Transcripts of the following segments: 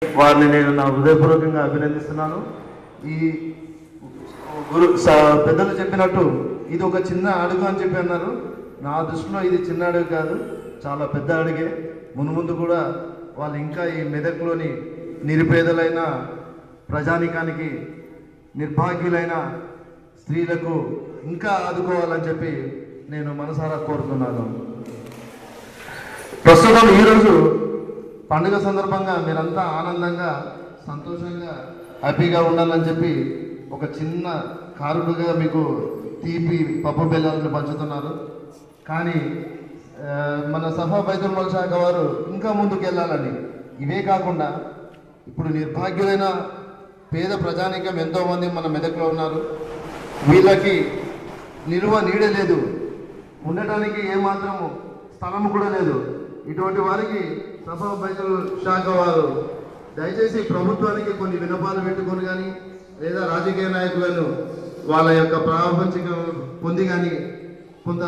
వారిని నేను నా హృదయపూర్వకంగా అభినందిస్తున్నాను. ఈ పెద్దలు చెప్పినట్టు ఇది ఒక చిన్న అడుగు అని చెప్పి అన్నారు. నా దృష్టిలో ఇది చిన్న అడుగు కాదు, చాలా పెద్ద అడుగే. మున్ముందు కూడా వాళ్ళు ఇంకా ఈ మెదక్లోని నిరుపేదలైన ప్రజానికానికి, నిర్భాగ్యులైన స్త్రీలకు ఇంకా ఆదుకోవాలని చెప్పి నేను మనసారా కోరుతున్నాను. ప్రస్తుతం ఈరోజు పండుగ సందర్భంగా మీరంతా ఆనందంగా, సంతోషంగా, హ్యాపీగా ఉండాలని చెప్పి ఒక చిన్న కారుడుగా మీకు తీపి పప్పు బెల్లాలను పంచుతున్నారు. కానీ మన సఫా బైతుల్ మాల్ శాఖ వారు ఇంకా ముందుకు వెళ్ళాలని, ఇవే కాకుండా ఇప్పుడు నిర్భాగ్యులైన పేద ప్రజానికం ఎంతోమంది మన మెదక్లో ఉన్నారు. వీళ్ళకి నిలువ నీడ లేదు, ఉండటానికి ఏమాత్రము స్థలము కూడా లేదు. ఇటువంటి వారికి సఫా బైతుల్ శాఖ వారు దయచేసి ప్రభుత్వానికి కొన్ని విన్నపాలు పెట్టుకొని కానీ, లేదా రాజకీయ నాయకులను వాళ్ళ యొక్క ప్రాపంచికం పొంది కానీ కొంత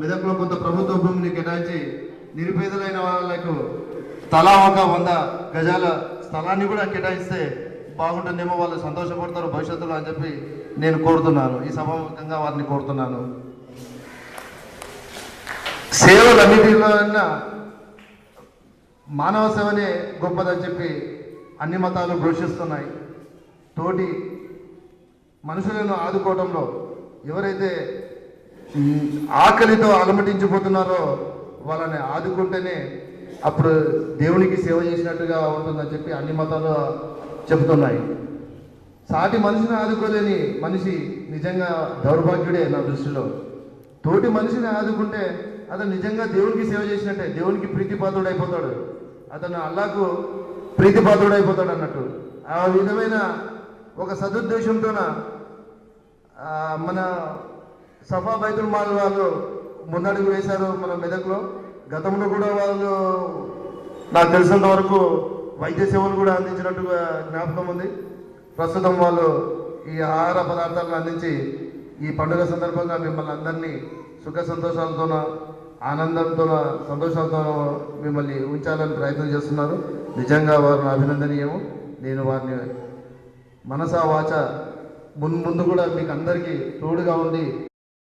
మెదక్లో కొంత ప్రభుత్వ భూమిని కేటాయించి నిరుపేదలైన వాళ్ళకు తలా ఒక 100 గజాల స్థలాన్ని కూడా కేటాయిస్తే బాగుంటుందేమో, వాళ్ళు సంతోషపడతారు భవిష్యత్తులో అని చెప్పి నేను కోరుతున్నాను. ఈ సభాముఖంగా వారిని కోరుతున్నాను. సేవలన్నిటిలో మానవ సేవనే గొప్పదని చెప్పి అన్ని మతాలు ఘోషిస్తున్నాయి. తోటి మనుషులను ఆదుకోవడంలో ఎవరైతే ఆకలితో అలమటించిపోతున్నారో వాళ్ళని ఆదుకుంటేనే అప్పుడు దేవునికి సేవ చేసినట్టుగా ఉంటుందని చెప్పి అన్ని మతాలు చెబుతున్నాయి. సాటి మనిషిని ఆదుకోలేని మనిషి నిజంగా దౌర్భాగ్యుడే నా దృష్టిలో. తోటి మనిషిని ఆదుకుంటే అతను నిజంగా దేవునికి సేవ చేసినట్టే, దేవునికి ప్రీతిపాత్రుడు అయిపోతాడు, అతను అల్లాకు ప్రీతిపాత్రుడు అయిపోతాడు అన్నట్టు. ఆ విధమైన ఒక సదుద్దేశంతోన మన సఫా బైతుల్ మాల్ వాళ్ళు ముందడుగు వేశారు మన మెదక్లో. గతంలో కూడా వాళ్ళు నాకు తెలిసినంత వరకు వైద్య సేవలు కూడా అందించినట్టుగా జ్ఞాపకం ఉంది. ప్రస్తుతం వాళ్ళు ఈ ఆహార పదార్థాలను అందించి ఈ పండుగ సందర్భంగా మిమ్మల్ని అందరినీ సుఖ సంతోషాలతోన, ఆనందంతో, సంతోషాలతో మిమ్మల్ని ఉంచాలని ప్రయత్నం చేస్తున్నారు. నిజంగా వారిని అభినందనీయము. నేను వారిని మనసా వాచ ముందు కూడా మీకు అందరికీ తోడుగా ఉండి